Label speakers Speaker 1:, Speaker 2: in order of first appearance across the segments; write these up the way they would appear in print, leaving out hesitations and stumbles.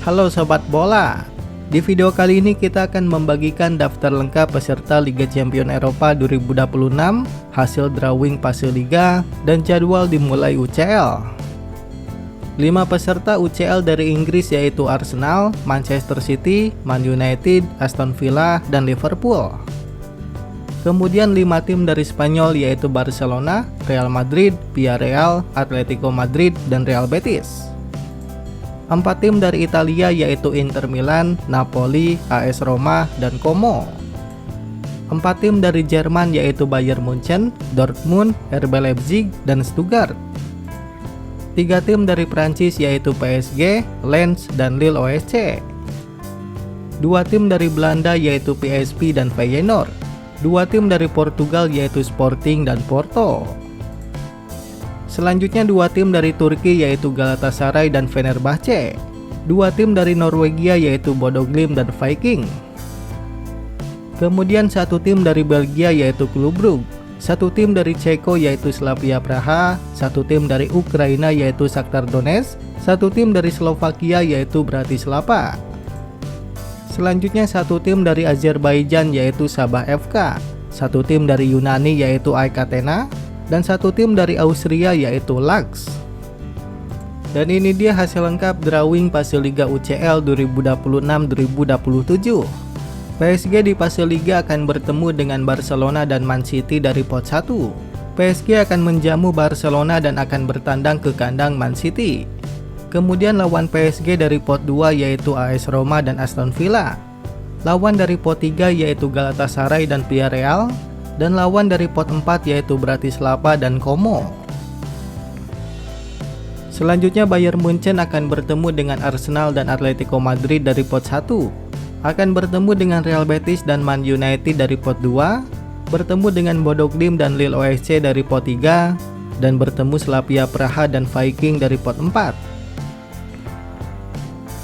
Speaker 1: Halo Sobat Bola, di video kali ini kita akan membagikan daftar lengkap peserta Liga Champions Eropa 2026, hasil drawing fase Liga, dan jadwal dimulai UCL. 5 peserta UCL dari Inggris yaitu Arsenal, Manchester City, Man United, Aston Villa, dan Liverpool. Kemudian 5 tim dari Spanyol yaitu Barcelona, Real Madrid, Villarreal, Atletico Madrid, dan Real Betis. 4 tim dari Italia yaitu Inter Milan, Napoli, AS Roma, dan Como. 4 tim dari Jerman yaitu Bayern Munchen, Dortmund, RB Leipzig, dan Stuttgart. 3 tim dari Prancis yaitu PSG, Lens, dan Lille OSC. 2 tim dari Belanda yaitu PSV dan Feyenoord. 2 tim dari Portugal yaitu Sporting dan Porto. Selanjutnya 2 tim dari Turki yaitu Galatasaray dan Fenerbahce. 2 tim dari Norwegia yaitu Bodo Glimt dan Viking. Kemudian 1 tim dari Belgia yaitu Club Brugge. 1 tim dari Ceko yaitu Slavia Praha. 1 tim dari Ukraina yaitu Shakhtar Donetsk. 1 tim dari Slovakia yaitu Bratislava. Selanjutnya 1 tim dari Azerbaijan yaitu Sabah FK, 1 tim dari Yunani yaitu AEK Athena, dan 1 tim dari Austria yaitu Laks. Dan ini dia hasil lengkap drawing fase Liga UCL 2026-2027. PSG di fase Liga akan bertemu dengan Barcelona dan Man City dari pot 1. PSG akan menjamu Barcelona dan akan bertandang ke kandang Man City. Kemudian lawan PSG dari pot 2 yaitu AS Roma dan Aston Villa. Lawan dari pot 3 yaitu Galatasaray dan Villarreal. Dan lawan dari pot 4 yaitu Bratislava dan Como. Selanjutnya Bayern Munchen akan bertemu dengan Arsenal dan Atletico Madrid dari pot 1. Akan bertemu dengan Real Betis dan Man United dari pot 2. Bertemu dengan Bodo Glimt dan Lille OSC dari pot 3. Dan bertemu Slavia Praha dan Viking dari pot 4.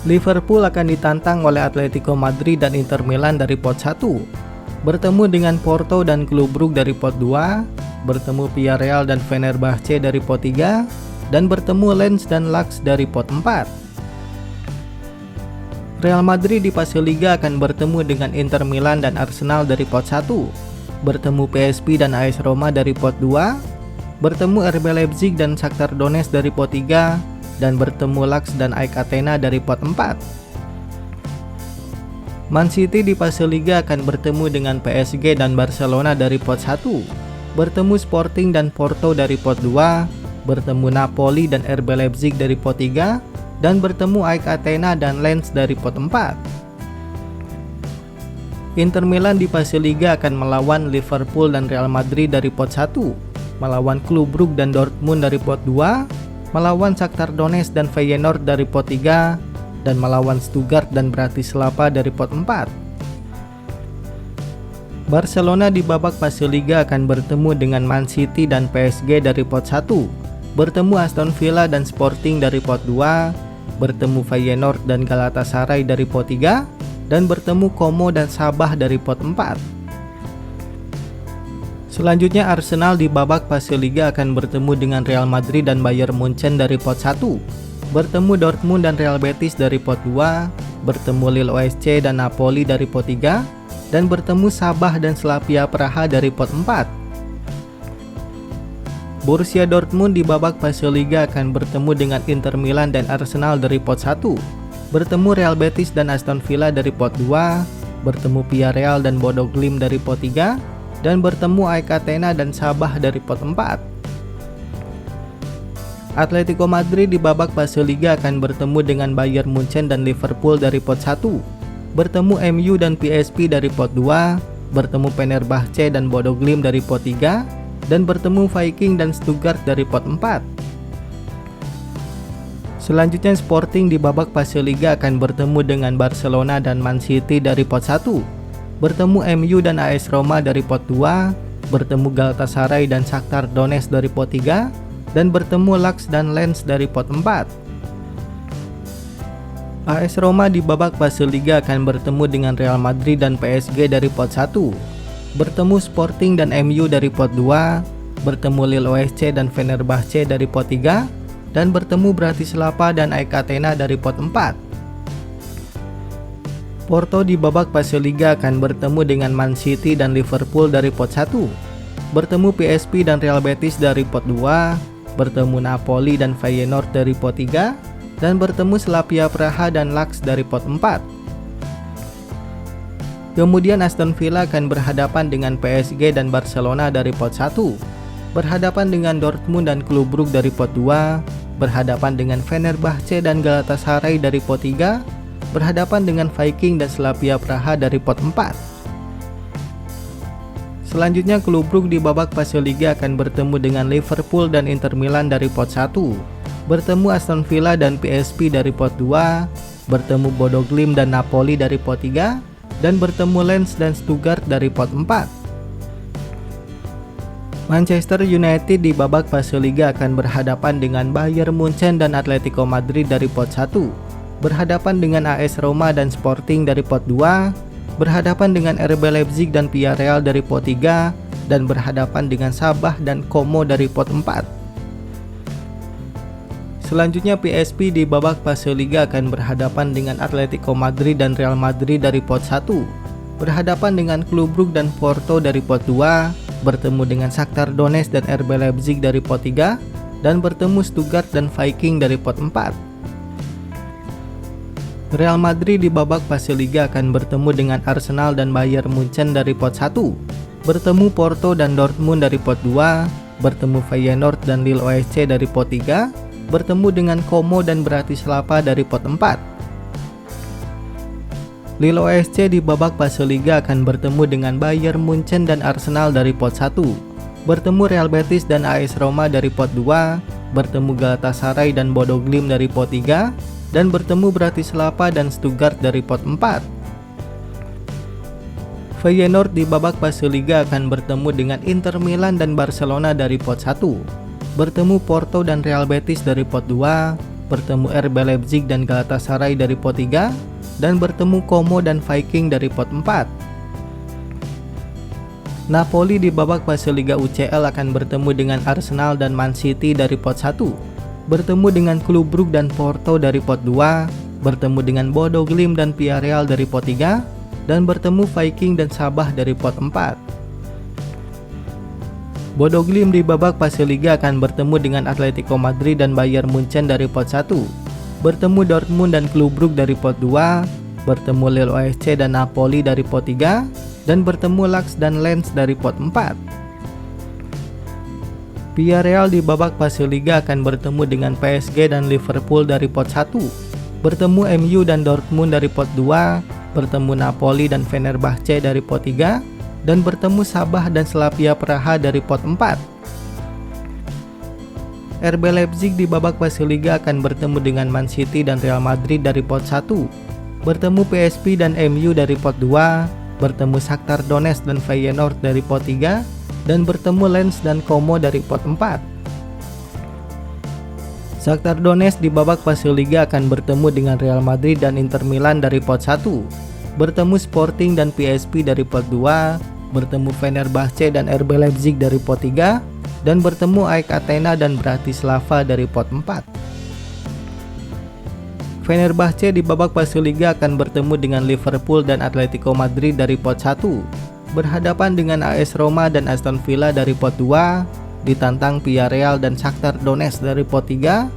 Speaker 1: Liverpool akan ditantang oleh Atletico Madrid dan Inter Milan dari pot 1. Bertemu dengan Porto dan Club Brugge dari pot 2. Bertemu Villarreal dan Fenerbahce dari pot 3. Dan bertemu Lens dan Laks dari pot 4. Real Madrid di fase Liga akan bertemu dengan Inter Milan dan Arsenal dari pot 1. Bertemu PSV dan AS Roma dari pot 2. Bertemu RB Leipzig dan Shakhtar Donetsk dari pot 3. Dan bertemu Laks dan AEK Athena dari pot 4. Man City di fase Liga akan bertemu dengan PSG dan Barcelona dari pot 1. Bertemu Sporting dan Porto dari pot 2. Bertemu Napoli dan RB Leipzig dari pot 3. Dan bertemu AEK Athena dan Lens dari pot 4. Inter Milan di fase Liga akan melawan Liverpool dan Real Madrid dari pot 1. Melawan Club Brugge dan Dortmund dari pot 2. Melawan Shakhtar Donetsk dan Feyenoord dari pot 3, dan melawan Stuttgart dan Bratislava dari pot 4. Barcelona di babak fase Liga akan bertemu dengan Man City dan PSG dari pot 1, bertemu Aston Villa dan Sporting dari pot 2, bertemu Feyenoord dan Galatasaray dari pot 3, dan bertemu Como dan Sabah dari pot 4. Selanjutnya Arsenal di babak fase Liga akan bertemu dengan Real Madrid dan Bayern Munchen dari pot 1. Bertemu Dortmund dan Real Betis dari pot 2. Bertemu Lille OSC dan Napoli dari pot 3. Dan bertemu Sabah dan Slavia Praha dari pot 4. Borussia Dortmund di babak fase Liga akan bertemu dengan Inter Milan dan Arsenal dari pot 1. Bertemu Real Betis dan Aston Villa dari pot 2. Bertemu Villarreal dan Bodo Glimt dari pot 3. Dan bertemu AEK Athena dan Sabah dari pot 4. Atletico Madrid di babak fase Liga akan bertemu dengan Bayern Munchen dan Liverpool dari pot 1. Bertemu MU dan PSV dari pot 2. Bertemu Fenerbahce dan Bodo Glimt dari pot 3. Dan bertemu Viking dan Stuttgart dari pot 4. Selanjutnya Sporting di babak fase Liga akan bertemu dengan Barcelona dan Man City dari pot 1. Bertemu MU dan AS Roma dari pot 2, bertemu Galatasaray dan Shakhtar Donetsk dari pot 3, dan bertemu Laks dan Lens dari pot 4. AS Roma di babak fase Liga akan bertemu dengan Real Madrid dan PSG dari pot 1, bertemu Sporting dan MU dari pot 2, bertemu Lille OSC dan Fenerbahce dari pot 3, dan bertemu Bratislava dan AEK Athena dari pot 4. Porto di babak fase Liga akan bertemu dengan Man City dan Liverpool dari pot 1, bertemu PSV dan Real Betis dari pot 2, bertemu Napoli dan Feyenoord dari pot 3, dan bertemu Slavia Praha dan Laks dari pot 4. Kemudian Aston Villa akan berhadapan dengan PSG dan Barcelona dari pot 1, berhadapan dengan Dortmund dan Klub Brugge dari pot 2, berhadapan dengan Fenerbahce dan Galatasaray dari pot 3, berhadapan dengan Viking dan Slavia Praha dari pot 4. Selanjutnya Klub Brugge di babak fase Liga akan bertemu dengan Liverpool dan Inter Milan dari pot 1, bertemu Aston Villa dan PSV dari pot 2, bertemu Bodo Glimt dan Napoli dari pot 3, dan bertemu Lens dan Stuttgart dari pot 4. Manchester United di babak fase Liga akan berhadapan dengan Bayern Munchen dan Atletico Madrid dari pot 1, berhadapan dengan AS Roma dan Sporting dari pot 2, berhadapan dengan RB Leipzig dan Villarreal dari pot 3, dan berhadapan dengan Sabah dan Como dari pot 4. Selanjutnya PSV di babak fase Liga akan berhadapan dengan Atletico Madrid dan Real Madrid dari pot 1, berhadapan dengan Klub Brugge dan Porto dari pot 2, bertemu dengan Shakhtar Donetsk dan RB Leipzig dari pot 3, dan bertemu Stuttgart dan Viking dari pot 4. Real Madrid di babak fase Liga akan bertemu dengan Arsenal dan Bayern Munchen dari pot 1, bertemu Porto dan Dortmund dari pot 2, bertemu Feyenoord dan Lille OSC dari pot 3, bertemu dengan Como dan Bratislava dari pot 4. Lille OSC di babak fase Liga akan bertemu dengan Bayern Munchen dan Arsenal dari pot 1, bertemu Real Betis dan AS Roma dari pot 2, bertemu Galatasaray dan Bodo Glimt dari pot 3, dan bertemu Bratislava dan Stuttgart dari pot 4. Feyenoord di babak fase Liga akan bertemu dengan Inter Milan dan Barcelona dari pot 1, bertemu Porto dan Real Betis dari pot 2, bertemu RB Leipzig dan Galatasaray dari pot 3, dan bertemu Como dan Viking dari pot 4. Napoli di babak fase Liga UCL akan bertemu dengan Arsenal dan Man City dari pot 1, bertemu dengan Klub Brugge dan Porto dari pot 2, bertemu dengan Bodo Glimt dan Villarreal dari pot 3, dan bertemu Viking dan Sabah dari pot 4. Bodo Glimt di babak fase Liga akan bertemu dengan Atletico Madrid dan Bayern Munchen dari pot 1, bertemu Dortmund dan Klub Brugge dari pot 2, bertemu Lille OSC dan Napoli dari pot 3, dan bertemu Laks dan Lens dari pot 4. Villarreal di babak fase Liga akan bertemu dengan PSG dan Liverpool dari pot 1, bertemu MU dan Dortmund dari pot 2, bertemu Napoli dan Fenerbahce dari pot 3, dan bertemu Sabah dan Slavia Praha dari pot 4. RB Leipzig di babak fase Liga akan bertemu dengan Man City dan Real Madrid dari pot 1, bertemu PSV dan MU dari pot 2, bertemu Shakhtar Donetsk dan Feyenoord dari pot 3, dan bertemu Lens dan Como dari pot 4. Shakhtar Donetsk di babak fase Liga akan bertemu dengan Real Madrid dan Inter Milan dari pot 1, bertemu Sporting dan PSV dari pot 2, bertemu Fenerbahce dan RB Leipzig dari pot 3, dan bertemu AEK Athena dan Bratislava dari pot 4. Fenerbahce di babak fase Liga akan bertemu dengan Liverpool dan Atletico Madrid dari pot 1, berhadapan dengan AS Roma dan Aston Villa dari pot 2, ditantang Villarreal dan Shakhtar Donetsk dari pot 3,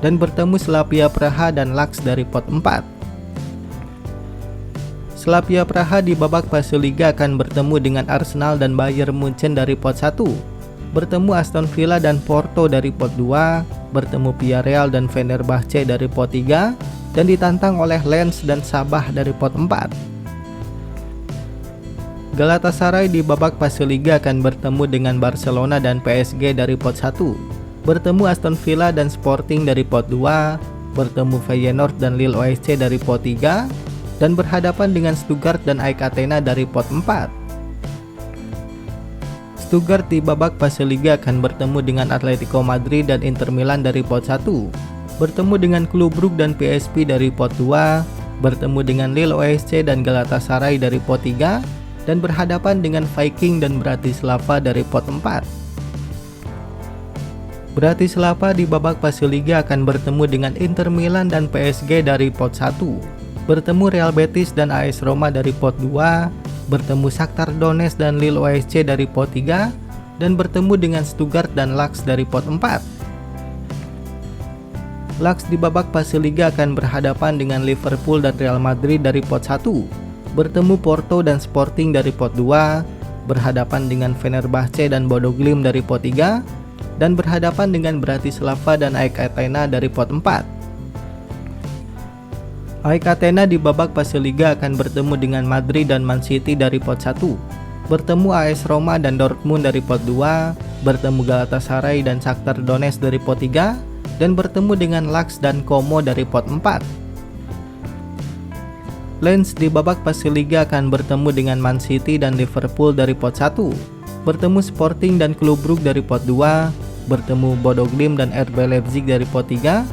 Speaker 1: dan bertemu Slavia Praha dan Laks dari pot 4. Slavia Praha di babak fase Liga akan bertemu dengan Arsenal dan Bayern Munchen dari pot 1, bertemu Aston Villa dan Porto dari pot 2, bertemu Villarreal dan Fenerbahce dari pot 3, dan ditantang oleh Lens dan Sabah dari pot 4. Galatasaray di babak fase Liga akan bertemu dengan Barcelona dan PSG dari pot 1, bertemu Aston Villa dan Sporting dari pot 2, bertemu Feyenoord dan Lille OSC dari pot 3, dan berhadapan dengan Stuttgart dan AEK Athena dari pot 4. Stuttgart di babak fase Liga akan bertemu dengan Atletico Madrid dan Inter Milan dari pot 1, bertemu dengan Klub Brugge dan PSV dari pot 2, bertemu dengan Lille OSC dan Galatasaray dari pot 3, dan berhadapan dengan Viking dan Bratislava dari pot 4. Bratislava di babak fase Liga akan bertemu dengan Inter Milan dan PSG dari pot 1, bertemu Real Betis dan AS Roma dari pot 2, bertemu Shakhtar Donetsk dan Lille OSC dari pot 3, dan bertemu dengan Stuttgart dan Laks dari pot 4. Laks di babak fase Liga akan berhadapan dengan Liverpool dan Real Madrid dari pot 1, bertemu Porto dan Sporting dari pot 2, berhadapan dengan Fenerbahce dan Bodo Glimt dari pot 3, dan berhadapan dengan Bratislava dan AEK Athena dari pot 4. AEK Athena di babak fase Liga akan bertemu dengan Madrid dan Man City dari pot 1, bertemu AS Roma dan Dortmund dari pot 2, bertemu Galatasaray dan Shakhtar Donetsk dari pot 3, dan bertemu dengan Laks dan Como dari pot 4. Lens di babak fase Liga akan bertemu dengan Man City dan Liverpool dari pot 1, bertemu Sporting dan Klub Brugge dari pot 2, bertemu Bodo Glimt dan RB Leipzig dari pot 3,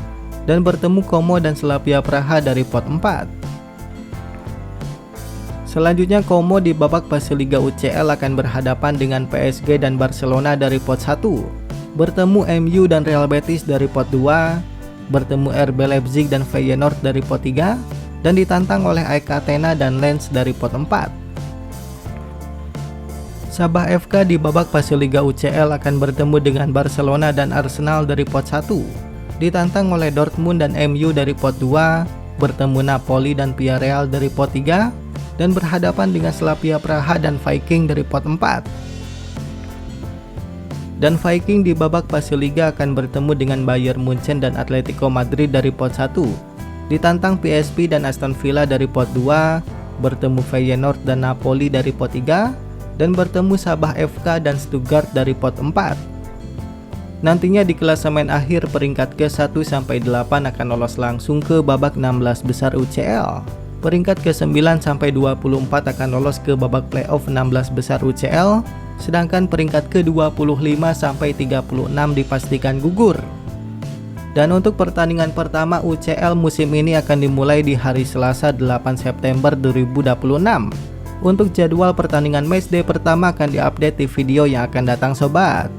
Speaker 1: dan bertemu Como dan Slavia Praha dari pot 4. Selanjutnya Como di babak fase Liga UCL akan berhadapan dengan PSG dan Barcelona dari pot 1, bertemu MU dan Real Betis dari pot 2, bertemu RB Leipzig dan Feyenoord dari pot 3, dan ditantang oleh AEK Athena dan Lens dari pot 4. Sabah FK di babak fase Liga UCL akan bertemu dengan Barcelona dan Arsenal dari pot 1, ditantang oleh Dortmund dan MU dari pot 2, bertemu Napoli dan Villarreal dari pot 3, dan berhadapan dengan Slavia Praha dan Viking dari pot 4. Dan Viking di babak fase Liga akan bertemu dengan Bayern Munchen dan Atletico Madrid dari pot 1, ditantang PSV dan Aston Villa dari pot 2, bertemu Feyenoord dan Napoli dari pot 3, dan bertemu Sabah FK dan Stuttgart dari pot 4. Nantinya di klasemen akhir peringkat ke-1 sampai 8 akan lolos langsung ke babak 16 besar UCL. Peringkat ke-9 sampai 24 akan lolos ke babak playoff 16 besar UCL, sedangkan peringkat ke-25 sampai 36 dipastikan gugur. Dan untuk pertandingan pertama UCL musim ini akan dimulai di hari Selasa 8 September 2026. Untuk jadwal pertandingan matchday pertama akan diupdate di video yang akan datang sobat.